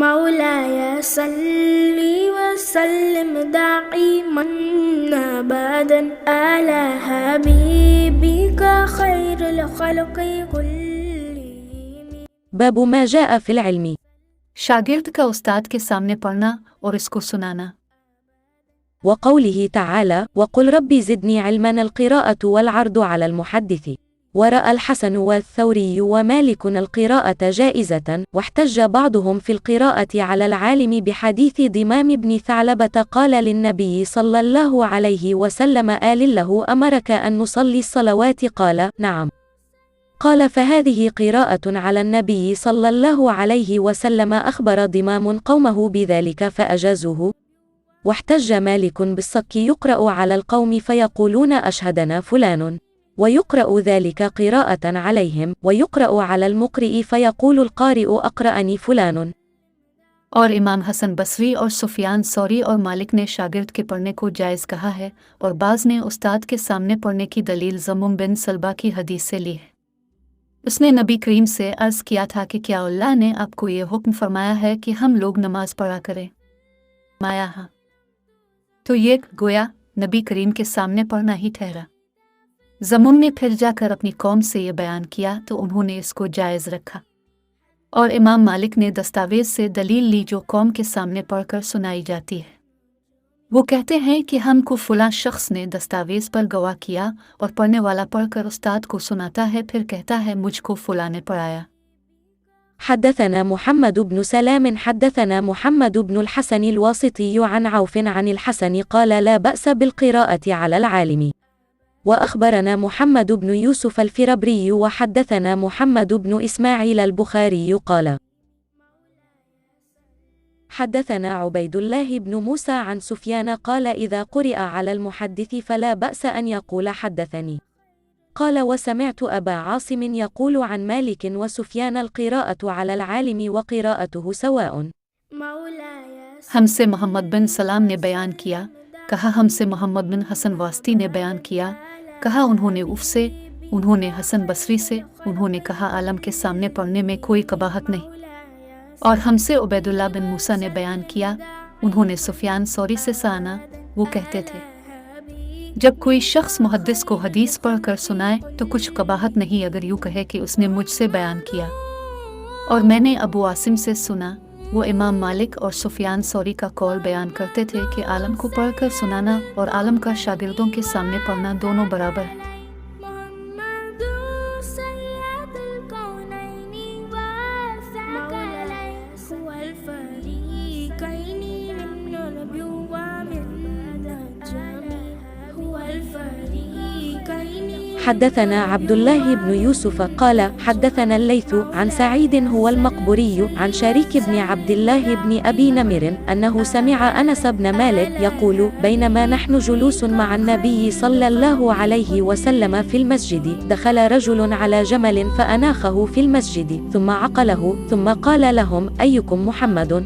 مولاي صل وسلم دائما أبدا على حبيبك خير الخلق كلهم. باب ما جاء في العلم. शागिर्द का उस्ताद के सामने पढ़ना और इसको सुनाना। وقوله تعالى: وقل ربي زدني علما القراءة والعرض على المحدث. ورأى الحسن والثوري ومالك القراءة جائزة، واحتج بعضهم في القراءة على العالم بحديث ضمام بن ثعلبة قال للنبي صلى الله عليه وسلم: آل له أمرك أن نصلي الصلوات؟ قال: نعم. قال: فهذه قراءة على النبي صلى الله عليه وسلم. أخبر ضمام قومه بذلك فأجازوه. واحتج مالك بالصك يقرأ على القوم فيقولون أشهدنا فلان، ويقرأ ذلك قراءة عليهم، ويقرأ على المقرئ فيقول القارئ أقرأني فلان. और इमाम हसन बसरी और सुफियान सौरी और मालिक ने शागिर्द के पढ़ने को जायज़ कहा है, और बाज़ ने उस्ताद के सामने पढ़ने की दलील ज़मुम बिन सलबा की हदीस से ली है। उसने नबी करीम से अर्ज़ किया था कि क्या अल्लाह ने आपको ये हुक्म फरमाया है कि हम लोग नमाज पढ़ा करें? माया हाँ, तो ये गोया नबी करीम के सामने पढ़ना ही ठहरा। ज़मुम ने फिर जाकर अपनी कौम से ये बयान किया तो उन्होंने इसको जायज़ रखा, और इमाम मालिक ने दस्तावेज़ से दलील ली जो कौम के सामने पढ़कर सुनाई जाती है। वो कहते हैं कि हमको फ़लाँ शख्स ने दस्तावेज़ पर गवाह किया, और पढ़ने वाला पढ़कर उस्ताद को सुनाता है, फिर कहता है मुझको फ़लाँ ने पढ़ाया। حدثنا محمد بن سلام حدثنا محمد بن الحسن الواسطي عن عوف عن الحسن قال: لا بأس بالقراءة على العالم. وأخبرنا محمد بن يوسف الفربري وحدثنا محمد بن إسماعيل البخاري قال: حدثنا عبيد الله بن موسى عن سفيان قال: إذا قرئ على المحدث فلا بأس أن يقول حدثني. قال: وسمعت أبا عاصم يقول عن مالك وسفيان: القراءة على العالم وقراءته سواء. हमसे मोहम्मद बिन सलाम ने बयान किया, कहा हमसे मोहम्मद बिन हसन वास्ती ने बयान किया, कहा उन्होंने उफ से, उन्होंने हसन बसरी से, उन्होंने कहा आलम के सामने पढ़ने में कोई कबाहत नहीं। और हमसे उबैदुल्लाह बिन मूसा ने बयान किया, उन्होंने सुफियान सौरी से साना, वो कहते थे जब कोई शख्स मुहद्दिस को हदीस पढ़कर सुनाए तो कुछ कबाहत नहीं अगर यूँ कहे कि उसने मुझसे बयान किया। और मैंने अबू आसिम से सुना, वो इमाम मालिक और सुफियान सौरी का कौल बयान करते थे कि आलम को पढ़कर सुनाना और आलम का शागिर्दों के सामने पढ़ना दोनों बराबर है। حدثنا عبد الله بن يوسف قال: حدثنا الليث عن سعيد هو المقبوري عن شريك بن عبد الله بن أبي نمر أنه سمع أنس بن مالك يقول: بينما نحن جلوس مع النبي صلى الله عليه وسلم في المسجد، دخل رجل على جمل فأناخه في المسجد، ثم عقله، ثم قال لهم: أيكم محمد؟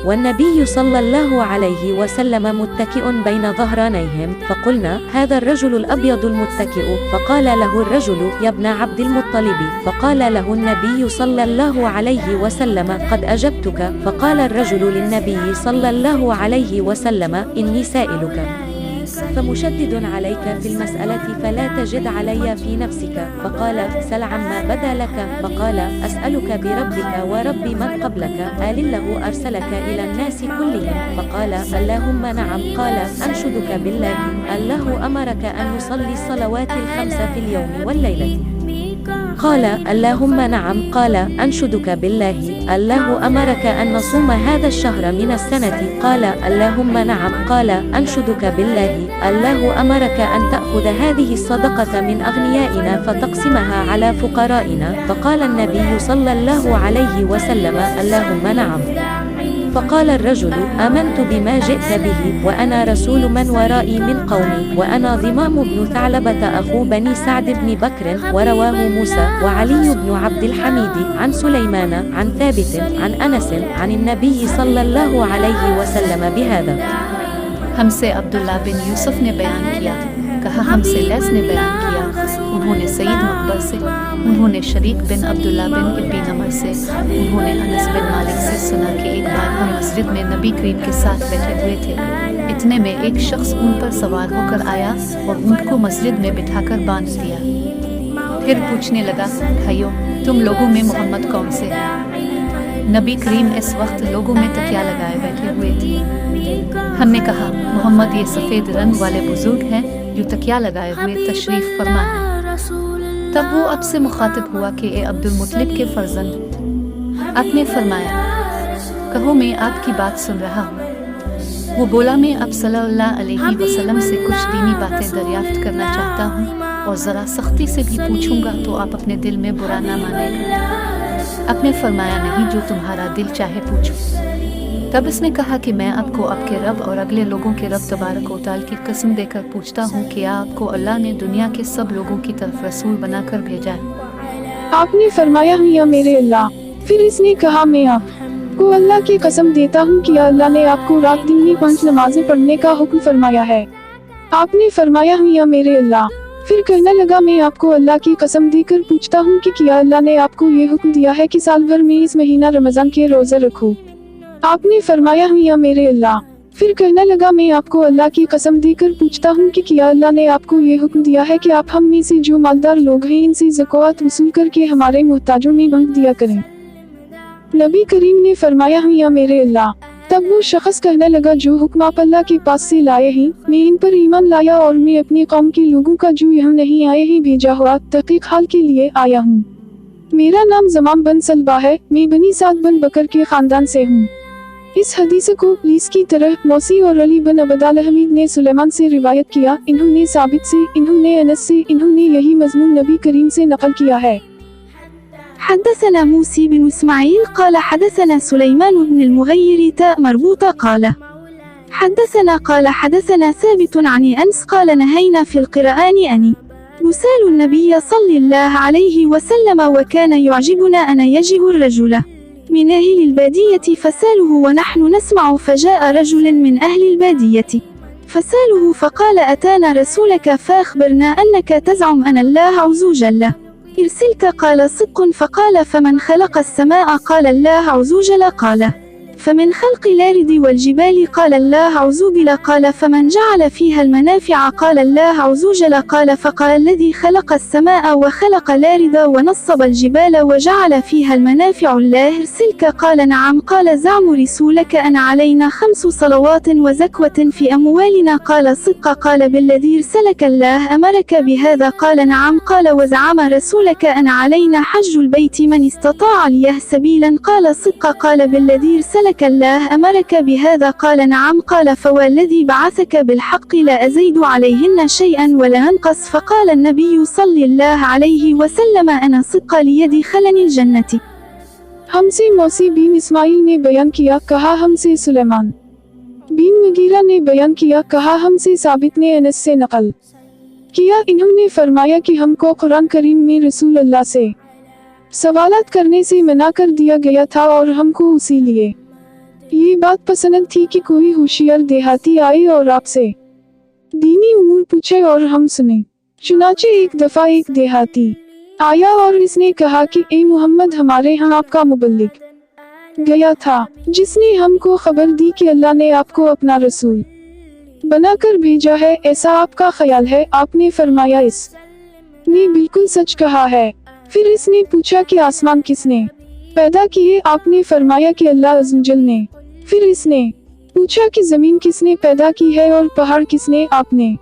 والنبي صلى الله عليه وسلم متكئ بين ظهرانيهم، فقلنا: هذا الرجل الأبيض المتكئ. فقال له الرجل: يا ابن عبد المطلب. فقال له النبي صلى الله عليه وسلم: قد أجبتك. فقال الرجل للنبي صلى الله عليه وسلم: إني سائلك فمشدد عليك في المسألة فلا تجد علي في نفسك. فقال: سل عما بدا لك. فقال: أسألك بربك ورب من قبلك، آل له أرسلك إلى الناس كلهم؟ فقال: اللهم نعم. قال: أنشدك بالله، الله أمرك أن نصلي الصلوات الخمس في اليوم والليلة؟ قال: اللهم نعم. قال: أنشدك بالله، الله أمرك أن نصوم هذا الشهر من السنة؟ قال: اللهم نعم. قال: أنشدك بالله، الله أمرك أن تأخذ هذه الصدقة من أغنيائنا فتقسمها على فقرائنا؟ فقال النبي صلى الله عليه وسلم: اللهم نعم. فقال الرجل: آمنت بما جئت به، وأنا رسول من ورائي من قومي، وأنا ضمام بن ثعلبة أخو بني سعد بن بكر. ورواه موسى وعلي بن عبد الحميد عن سليمان عن ثابت عن أنس عن النبي صلى الله عليه وسلم بهذا. हमसे अब्दुल्लाह बिन यूसुफ ने बयान किया, कहा हमसे लैस ने बयान किया, उन्होंने सईद मकबर से, उन्होंने शरीक बिन अब्दुल्ला बिन इब्बी नमर से, उन्होंने अनस बिन मालिक से सुना कि एक बार हम मस्जिद में नबी करीम के साथ बैठे हुए थे। इतने में एक शख्स ऊँट पर सवार होकर आया और ऊँट को मस्जिद में बिठाकर बांध दिया। फिर पूछने लगा, भाइयों तुम लोगों में मोहम्मद कौन से? नबी करीम इस वक्त लोगों में तकिया लगाए बैठे हुए थे। हमने कहा, मोहम्मद ये सफ़ेद रंग वाले बुजुर्ग हैं जो तकिया लगाए हुए तशरीफ फरमा है। तब वो अब से मुखातिब हुआ कि ए अब्दुल मुत्तलिब के फर्जंद, आपने फरमाया, कहो मैं आपकी बात सुन रहा हूँ। वो बोला, मैं अब सल्लल्लाहु अलैहि वसल्लम से कुछ दीनी बातें दरियाफ्त करना चाहता हूँ और ज़रा सख्ती से भी पूछूंगा तो आप अपने दिल में बुरा ना मानेगा। आपने फरमाया, नहीं, जो तुम्हारा दिल चाहे पूछो। तब इसने कहा कि मैं आपको आपके रब और अगले लोगों के रब तबारक व तआला की कसम देकर पूछता हूँ कि आपको अल्लाह ने दुनिया के सब लोगों की तरफ रसूल बनाकर भेजा है। आपने फरमाया, या मेरे अल्लाह। फिर इसने कहा, मैं आपको अल्लाह की कसम देता हूँ कि अल्लाह ने आपको रात दिन में 5 नमाजें पढ़ने का हुक्म फरमाया है। आपने फरमाया, या मेरे अल्लाह। फिर कहने लगा, मैं आपको अल्लाह की कसम देकर पूछता हूँ कि क्या अल्लाह ने आपको ये हुक्म दिया है कि साल भर में इस महीना रमजान के रोजे रखो? आपने फरमाया, या मेरे अल्लाह। फिर कहने लगा, मैं आपको अल्लाह की कसम देकर पूछता हूँ कि क्या अल्लाह ने आपको ये हुक्म दिया है कि आप हम में से जो मालदार लोग हैं इनसे ज़कात वसूल करके हमारे मुहताजों में बांट दिया करें। नबी करीम ने फरमाया, या मेरे अल्लाह। तब वो शख्स कहने लगा, जो हुक्म आप अल्लाह के पास से लाए हैं, मैं इन पर ईमान लाया और मैं अपनी कौम के लोगों का जो यहाँ नहीं आए ही भेजा हुआ तहकीक हाल के लिए आया हूँ। मेरा नाम ज़माम बन सलबा है, मैं बनी साद बन बकर के खानदान से हूँ। इस हदीस को पुलिस की तरह मौसी और अली बन अबदाल हमीद ने सुलेमान से रिवायत किया, इन्होंने साबित से, इन्होंने अनस से, इन्होंने यही मजमून नबी करीम से नकल किया है। حدثنا موسى بن إسماعيل قال حدثنا سليمان بن المغير تاء مربوطة قال حدثنا ثابت عن أنس قال نهينا في القرآن أن نسال النبي صلى الله عليه وسلم وكان يعجبنا أن يجه الرجل من أهل البادية فساله ونحن نسمع فجاء رجل من أهل البادية فساله فقال أتانا رسولك فأخبرنا أنك تزعم أن الله عز وجل إرسلك قال صدق فقال فمن خلق السماء قال الله عز وجل قال فمن خلق الأرض والجبال قال الله عز وجل قال فمن جعل فيها المنافع قال الله عز وجل قال فقال الذي خلق السماء وخلق الأرض ونصب الجبال وجعل فيها المنافع الله إرسلك قال نعم قال زعم رسولك أن علينا 5 صلوات وزكوة في أموالنا قال صدق قال بالذي إرسلك الله أمرك بهذا قال نعم قال وزعم رسولك أن علينا حج البيت من استطاع إليه سبيلا قال صدق قال بالذي إرسلك الله أمرك بهذا قال نعم قال فوالذي بعثك بالحق لا أزيد عليهن شيئا ولا أنقص فقال النبي صلى الله عليه وسلم أنا صدق ليدخلني الجنة. हमसे मौसी बिन इस्माइल ने बयान किया, कहा हमसे सुलेमान बिन मुगीरा ने बयान किया, कहा हमसे साबित ने अनस से नकल किया, इन्होंने फरमाया कि हमको कुरान करीम में रसूल अल्लाह से सवालात करने से मना कर दिया गया था और हमको उसी लिए ये बात पसंद थी कि कोई होशियार देहाती आए और आपसे दीनी उमूर पूछे और हम सुने। चुनाचे एक दफा एक देहाती आया और इसने कहा कि ए मोहम्मद, हमारे यहाँ आपका मुबल्लिग गया था जिसने हमको खबर दी कि अल्लाह ने आपको अपना रसूल बनाकर भेजा है, ऐसा आपका ख्याल है? आपने फरमाया इसने बिल्कुल सच कहा है। फिर इसने पूछा कि आसमान किसने पैदा किए? आपने फरमाया कि अल्लाह अज़्ज़वजल ने। फिर इसने पूछा कि जमीन किसने पैदा की है और पहाड़ किसने? आपने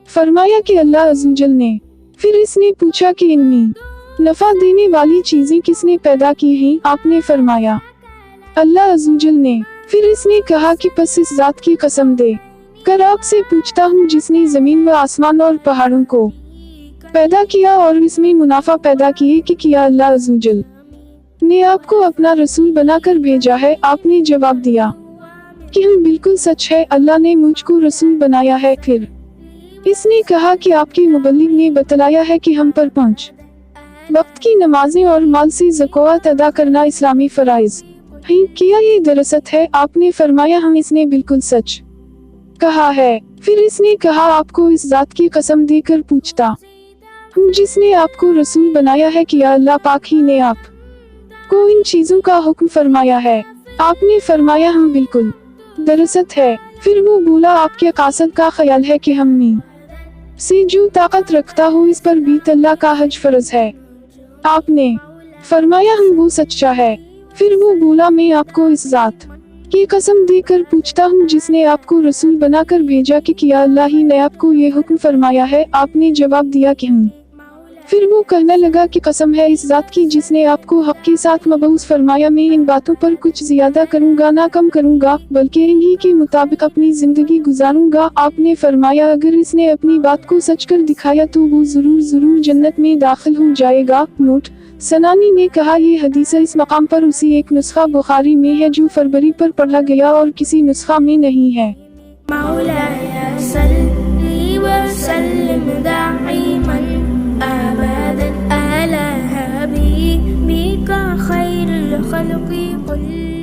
फरमाया कि अल्लाह अज़्ज़वजल ने। फिर इसने पूछा कि इनमें नफा देने वाली चीजें किसने पैदा की हैं? आपने फरमाया अल्लाह अज़्ज़वजल ने। फिर इसने कहा कि बस इस जात की कसम दे कर आपसे पूछता हूँ जिसने जमीन व आसमान और पहाड़ों को पैदा किया और इसमें मुनाफा पैदा किए कि किया अल्लाह अज़्ज़वजल ने आपको अपना रसूल बनाकर भेजा है? आपने जवाब दिया कि हम बिल्कुल सच है, अल्लाह ने मुझको रसूल बनाया है। फिर इसने कहा कि आपके मुबल्लिग ने बतलाया है कि हम पर 5 वक्त की नमाजें और माल से ज़कात अदा करना इस्लामी फराइज हैं, किया ये दरअसत है? आपने फरमाया हम, इसने बिल्कुल सच कहा है। फिर इसने कहा आपको इस जात की कसम देकर पूछता ہوں جس نے آپ کو رسول بنایا ہے کہ اللہ پاک ہی نے آپ کو ان چیزوں کا حکم فرمایا ہے۔ آپ نے فرمایا ہم بالکل درست ہے۔ پھر وہ بولا آپ کے قاصد کا خیال ہے کہ ہم میں سے جو طاقت رکھتا ہو اس پر بیت اللہ کا حج فرض ہے۔ آپ نے فرمایا ہم وہ سچا ہے۔ پھر وہ بولا میں آپ کو اس ذات کی قسم دے کر پوچھتا ہوں جس نے آپ کو رسول بنا کر بھیجا کہ کیا اللہ ہی نے آپ کو یہ حکم فرمایا ہے؟ آپ نے جواب دیا کہ ہم۔ پھر وہ کہنے لگا کہ قسم ہے اس ذات کی جس نے آپ کو حق کے ساتھ مبعوث فرمایا، میں ان باتوں پر کچھ زیادہ کروں گا نہ کم کروں گا، بلکہ انہی کے مطابق اپنی زندگی گزاروں گا۔ آپ نے فرمایا اگر اس نے اپنی بات کو سچ کر دکھایا تو وہ ضرور جنت میں داخل ہو جائے گا۔ نوٹ: سنانی نے کہا یہ حدیث اس مقام پر اسی ایک نسخہ بخاری میں ہے جو فروری پر پڑھا گیا اور کسی نسخہ میں نہیں ہے۔ مولاي صل وسلم دائما أبدا على حبيبك خير الخلق كلهم